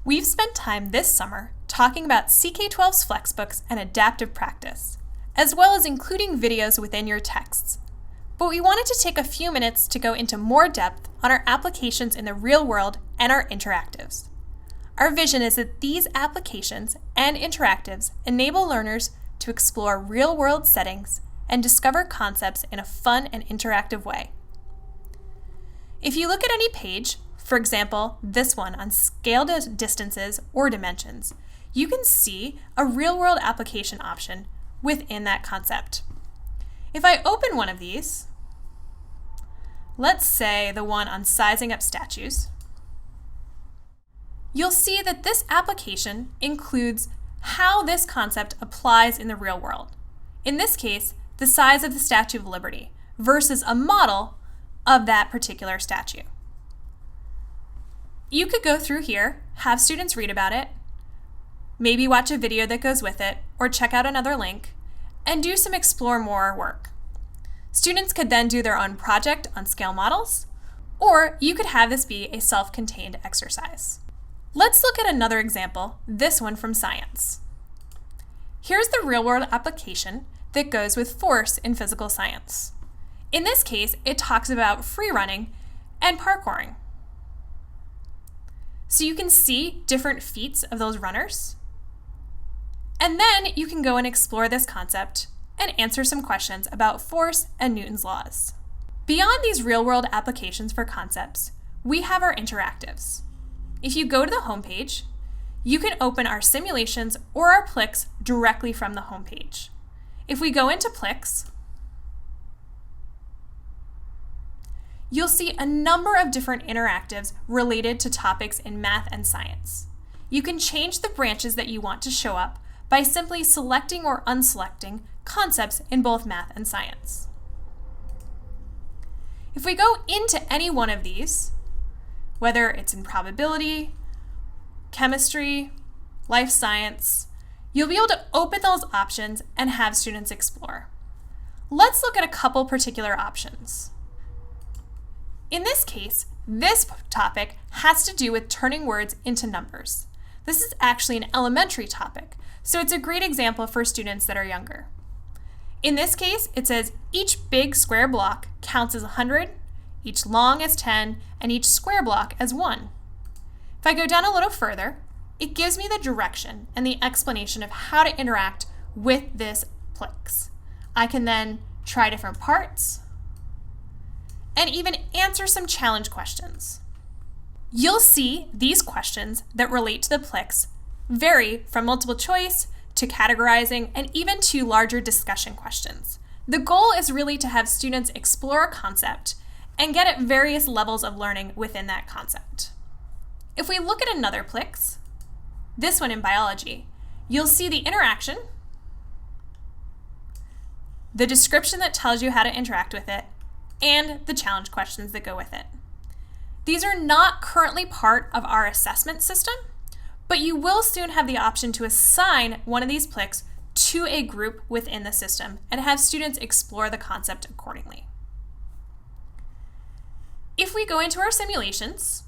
We've spent time this summer talking about CK12's FlexBooks and adaptive practice, as well as including videos within your texts. But we wanted to take a few minutes to go into more depth on our applications in the real world and our interactives. Our vision is that these applications and interactives enable learners to explore real-world settings and discover concepts in a fun and interactive way. If you look at any page, for example, this one on scale distances or dimensions, you can see a real-world application option within that concept. If I open one of these, let's say the one on sizing up statues, you'll see that this application includes how this concept applies in the real world. In this case, the size of the Statue of Liberty versus a model of that particular statue. You could go through here, have students read about it, maybe watch a video that goes with it, or check out another link, and do some explore more work. Students could then do their own project on scale models, or you could have this be a self-contained exercise. Let's look at another example, this one from science. Here's the real-world application that goes with force in physical science. In this case, it talks about free running and parkouring. So you can see different feats of those runners. And then you can go and explore this concept and answer some questions about force and Newton's laws. Beyond these real-world applications for concepts, we have our interactives. If you go to the homepage, you can open our simulations or our Plix directly from the homepage. If we go into Plix, you'll see a number of different interactives related to topics in math and science. You can change the branches that you want to show up by simply selecting or unselecting concepts in both math and science. If we go into any one of these, whether it's in probability, chemistry, life science, you'll be able to open those options and have students explore. Let's look at a couple particular options. In this case, this topic has to do with turning words into numbers. This is actually an elementary topic, so it's a great example for students that are younger. In this case, it says each big square block counts as 100, each long as 10, and each square block as 1. If I go down a little further, it gives me the direction and the explanation of how to interact with this Plix. I can then try different parts and even answer some challenge questions. You'll see these questions that relate to the Plix vary from multiple choice to categorizing and even to larger discussion questions. The goal is really to have students explore a concept and get at various levels of learning within that concept. If we look at another Plix, this one in biology, you'll see the interaction, the description that tells you how to interact with it, and the challenge questions that go with it. These are not currently part of our assessment system, but you will soon have the option to assign one of these Plix to a group within the system and have students explore the concept accordingly. If we go into our simulations,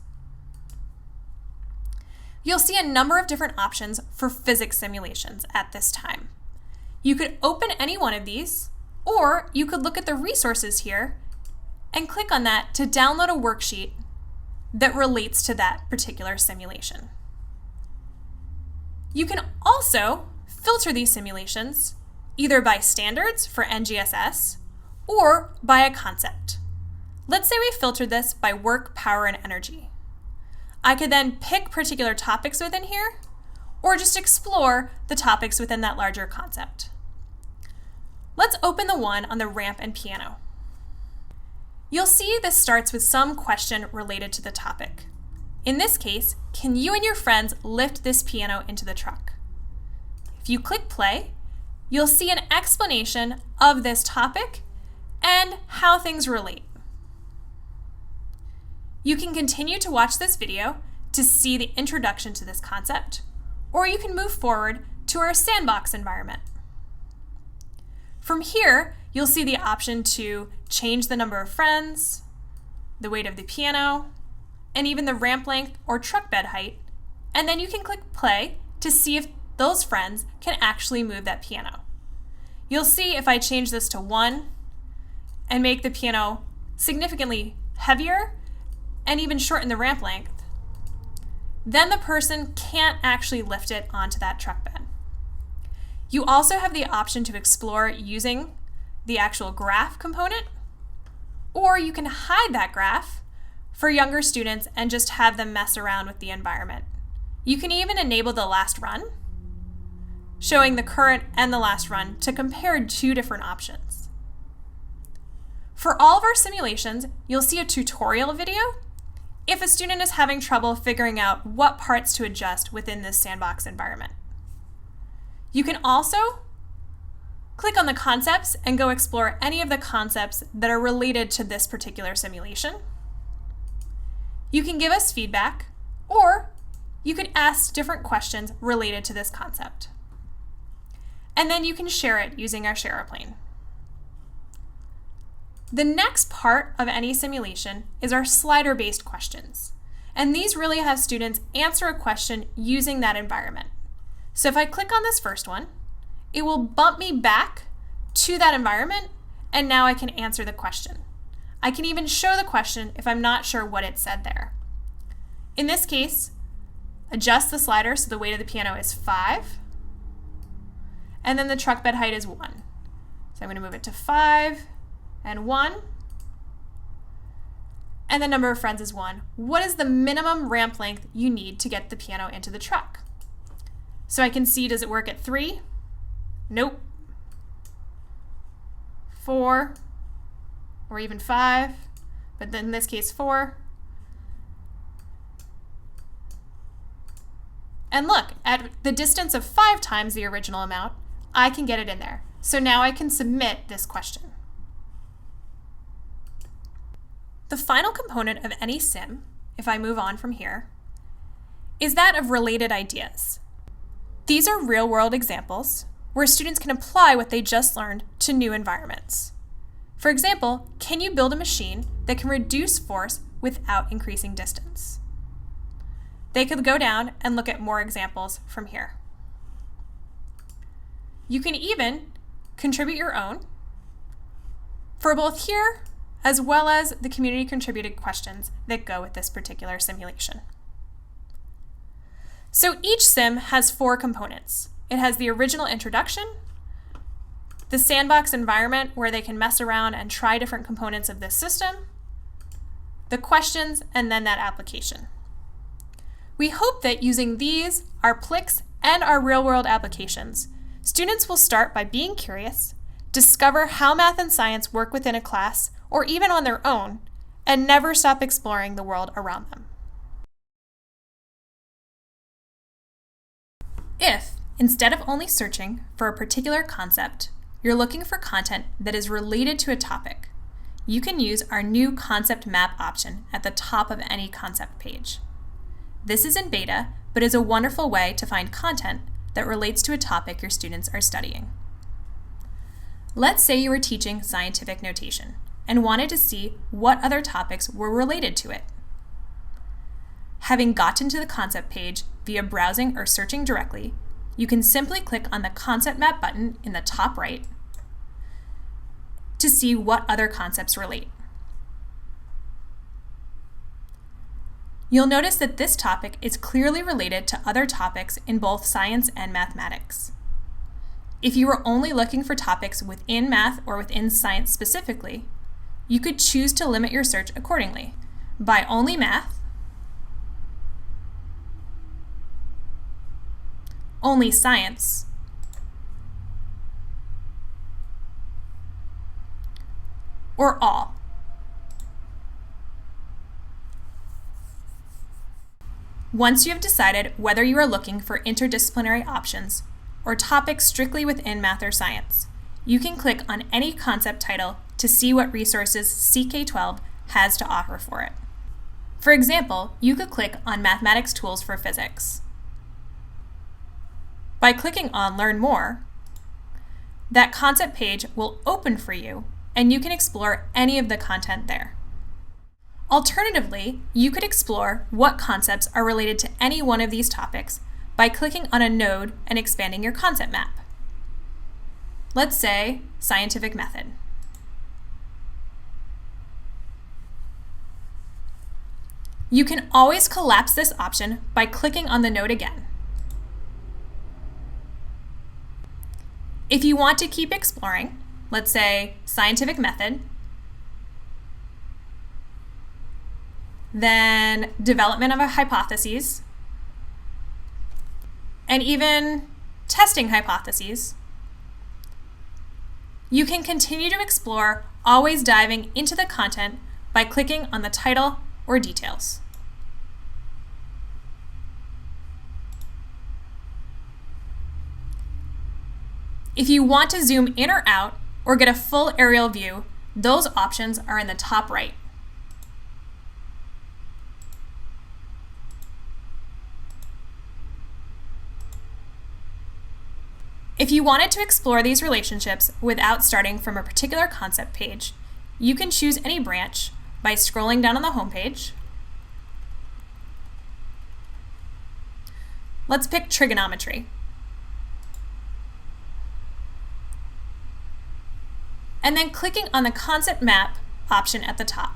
you'll see a number of different options for physics simulations at this time. You could open any one of these, or you could look at the resources here and click on that to download a worksheet that relates to that particular simulation. You can also filter these simulations either by standards for NGSS or by a concept. Let's say we filtered this by work, power, and energy. I could then pick particular topics within here or just explore the topics within that larger concept. Let's open the one on the ramp and piano. You'll see this starts with some question related to the topic. In this case, can you and your friends lift this piano into the truck? If you click play, you'll see an explanation of this topic and how things relate. You can continue to watch this video to see the introduction to this concept, or you can move forward to our sandbox environment. From here, you'll see the option to change the number of friends, the weight of the piano, and even the ramp length or truck bed height and then you can click play to see if those friends can actually move that piano. You'll see if I change this to 1 and make the piano significantly heavier and even shorten the ramp length, then the person can't actually lift it onto that truck bed. You also have the option to explore using the actual graph component, or you can hide that graph for younger students and just have them mess around with the environment. You can even enable the last run, showing the current and the last run to compare 2 different options. For all of our simulations, you'll see a tutorial video if a student is having trouble figuring out what parts to adjust within this sandbox environment. You can also click on the concepts and go explore any of the concepts that are related to this particular simulation. You can give us feedback, or you can ask different questions related to this concept. And then you can share it using our ShareAplane. The next part of any simulation is our slider-based questions. And these really have students answer a question using that environment. So if I click on this first one, it will bump me back to that environment, and now I can answer the question. I can even show the question if I'm not sure what it said there. In this case, adjust the slider so the weight of the piano is 5, and then the truck bed height is 1. So I'm going to move it to 5 and 1, and the number of friends is 1. What is the minimum ramp length you need to get the piano into the truck? So I can see, does it work at 3? Nope. 4, or even 5, but then in this case 4. And look, at the distance of 5 times the original amount, I can get it in there. So now I can submit this question. The final component of any sim, if I move on from here, is that of related ideas. These are real-world examples where students can apply what they just learned to new environments. For example, can you build a machine that can reduce force without increasing distance? They could go down and look at more examples from here. You can even contribute your own for both here as well as the community contributed questions that go with this particular simulation. So each sim has 4 components. It has the original introduction, the sandbox environment where they can mess around and try different components of this system, the questions, and then that application. We hope that using these, our Plix, and our real-world applications, students will start by being curious, discover how math and science work within a class or even on their own, and never stop exploring the world around them. If, instead of only searching for a particular concept, you're looking for content that is related to a topic, you can use our new concept map option at the top of any concept page. This is in beta, but is a wonderful way to find content that relates to a topic your students are studying. Let's say you were teaching scientific notation and wanted to see what other topics were related to it. Having gotten to the concept page via browsing or searching directly, you can simply click on the Concept Map button in the top right to see what other concepts relate. You'll notice that this topic is clearly related to other topics in both science and mathematics. If you were only looking for topics within math or within science specifically, you could choose to limit your search accordingly by only math, only science, or all. Once you have decided whether you are looking for interdisciplinary options or topics strictly within math or science, you can click on any concept title to see what resources CK12 has to offer for it. For example, you could click on Mathematics Tools for Physics. By clicking on Learn More, that concept page will open for you and you can explore any of the content there. Alternatively, you could explore what concepts are related to any one of these topics by clicking on a node and expanding your concept map. Let's say scientific method. You can always collapse this option by clicking on the node again. If you want to keep exploring, let's say scientific method, then development of a hypotheses, and even testing hypotheses, you can continue to explore, always diving into the content by clicking on the title or details. If you want to zoom in or out or get a full aerial view, those options are in the top right. If you wanted to explore these relationships without starting from a particular concept page, you can choose any branch by scrolling down on the home page. Let's pick trigonometry. And then clicking on the concept map option at the top.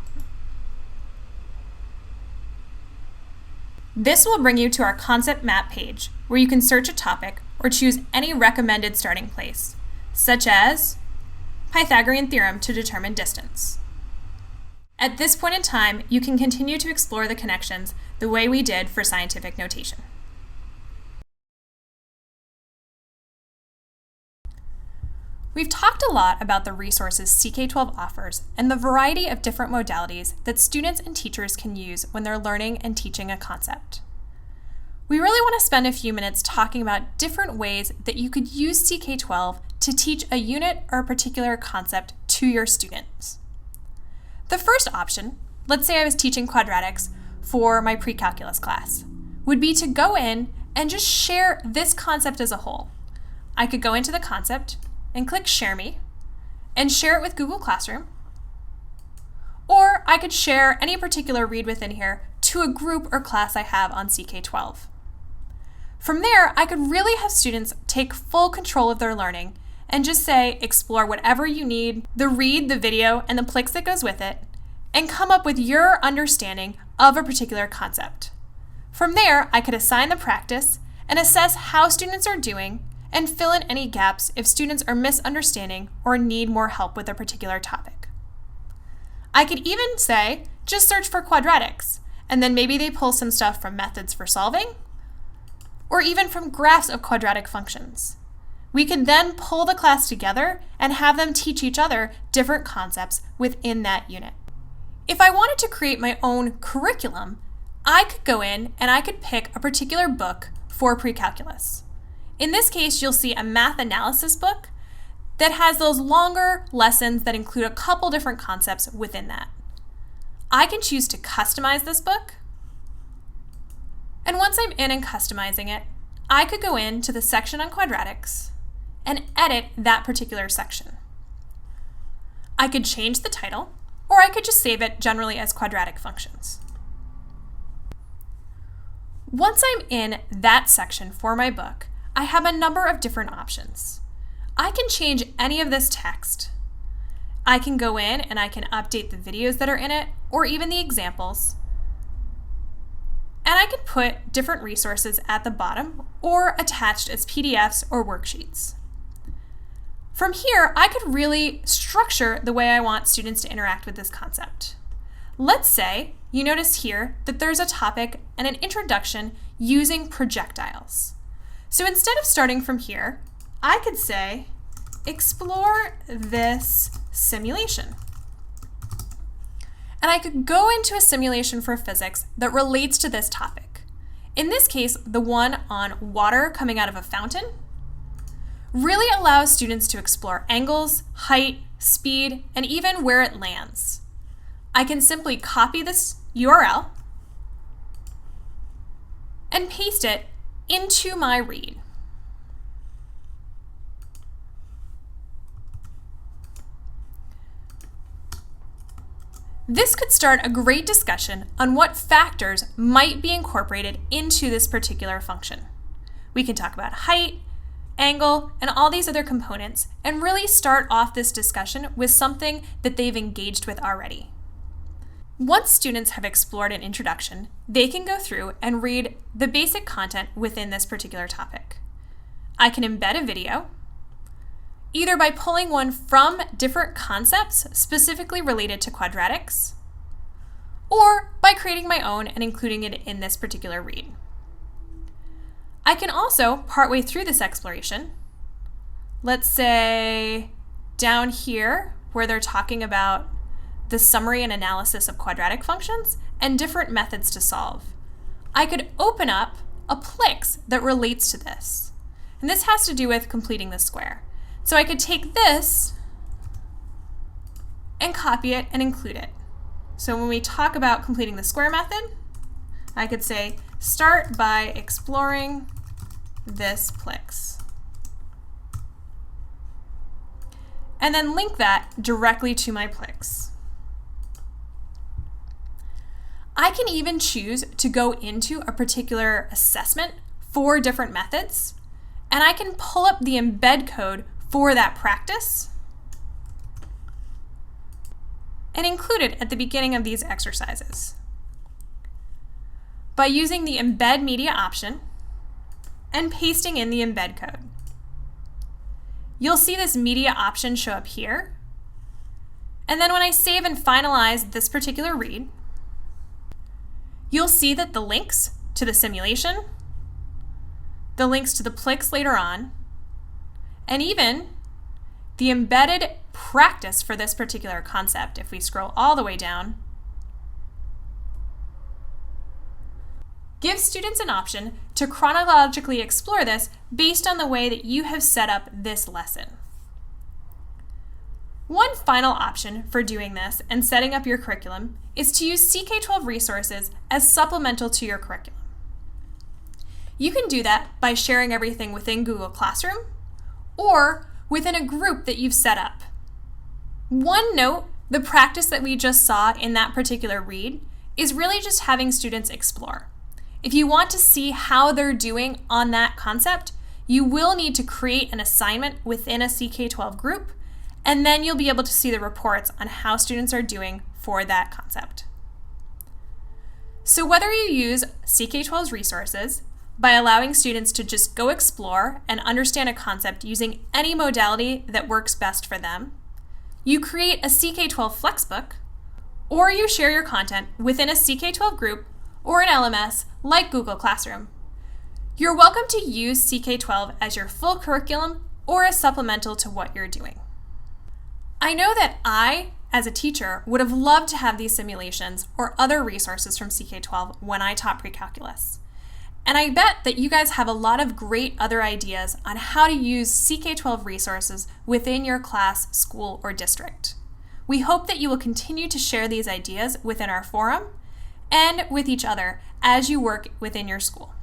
This will bring you to our concept map page where you can search a topic or choose any recommended starting place, such as Pythagorean theorem to determine distance. At this point in time, you can continue to explore the connections the way we did for scientific notation. We've talked a lot about the resources CK12 offers and the variety of different modalities that students and teachers can use when they're learning and teaching a concept. We really want to spend a few minutes talking about different ways that you could use CK12 to teach a unit or a particular concept to your students. The first option, let's say I was teaching quadratics for my pre-calculus class, would be to go in and just share this concept as a whole. I could go into the concept and click Share Me and share it with Google Classroom, or I could share any particular read within here to a group or class I have on CK12. From there, I could really have students take full control of their learning and just say, explore whatever you need, the read, the video, and the Plix that goes with it, and come up with your understanding of a particular concept. From there, I could assign the practice and assess how students are doing and fill in any gaps if students are misunderstanding or need more help with a particular topic. I could even say, just search for quadratics, and then maybe they pull some stuff from methods for solving, or even from graphs of quadratic functions. We could then pull the class together and have them teach each other different concepts within that unit. If I wanted to create my own curriculum, I could go in and I could pick a particular book for pre-calculus. In this case, you'll see a math analysis book that has those longer lessons that include a couple different concepts within that. I can choose to customize this book. And once I'm in and customizing it, I could go into the section on quadratics and edit that particular section. I could change the title, or I could just save it generally as quadratic functions. Once I'm in that section for my book, I have a number of different options. I can change any of this text. I can go in and I can update the videos that are in it, or even the examples. And I can put different resources at the bottom or attached as PDFs or worksheets. From here, I could really structure the way I want students to interact with this concept. Let's say you notice here that there's a topic and an introduction using projectiles. So instead of starting from here, I could say, explore this simulation. And I could go into a simulation for physics that relates to this topic. In this case, the one on water coming out of a fountain really allows students to explore angles, height, speed, and even where it lands. I can simply copy this URL and paste it into my read. This could start a great discussion on what factors might be incorporated into this particular function. We can talk about height, angle, and all these other components, and really start off this discussion with something that they've engaged with already. Once students have explored an introduction, they can go through and read the basic content within this particular topic. I can embed a video, either by pulling one from different concepts specifically related to quadratics, or by creating my own and including it in this particular read. I can also, partway through this exploration, let's say down here where they're talking about the summary and analysis of quadratic functions and different methods to solve, I could open up a Plix that relates to this. And this has to do with completing the square. So I could take this and copy it and include it. So when we talk about completing the square method, I could say, start by exploring this Plix. And then link that directly to my Plix. I can even choose to go into a particular assessment for different methods, and I can pull up the embed code for that practice and include it at the beginning of these exercises. By using the embed media option and pasting in the embed code. You'll see this media option show up here, and then when I save and finalize this particular read, you'll see that the links to the simulation, the links to the Plix later on, and even the embedded practice for this particular concept, if we scroll all the way down, gives students an option to chronologically explore this based on the way that you have set up this lesson. One final option for doing this and setting up your curriculum is to use CK12 resources as supplemental to your curriculum. You can do that by sharing everything within Google Classroom or within a group that you've set up. One note, the practice that we just saw in that particular read is really just having students explore. If you want to see how they're doing on that concept, you will need to create an assignment within a CK12 group, and then you'll be able to see the reports on how students are doing for that concept. So whether you use CK12's resources by allowing students to just go explore and understand a concept using any modality that works best for them, you create a CK12 FlexBook, or you share your content within a CK12 group or an LMS like Google Classroom, you're welcome to use CK12 as your full curriculum or as supplemental to what you're doing. I know that I, as a teacher, would have loved to have these simulations or other resources from CK12 when I taught pre-calculus. And I bet that you guys have a lot of great other ideas on how to use CK12 resources within your class, school, or district. We hope that you will continue to share these ideas within our forum and with each other as you work within your school.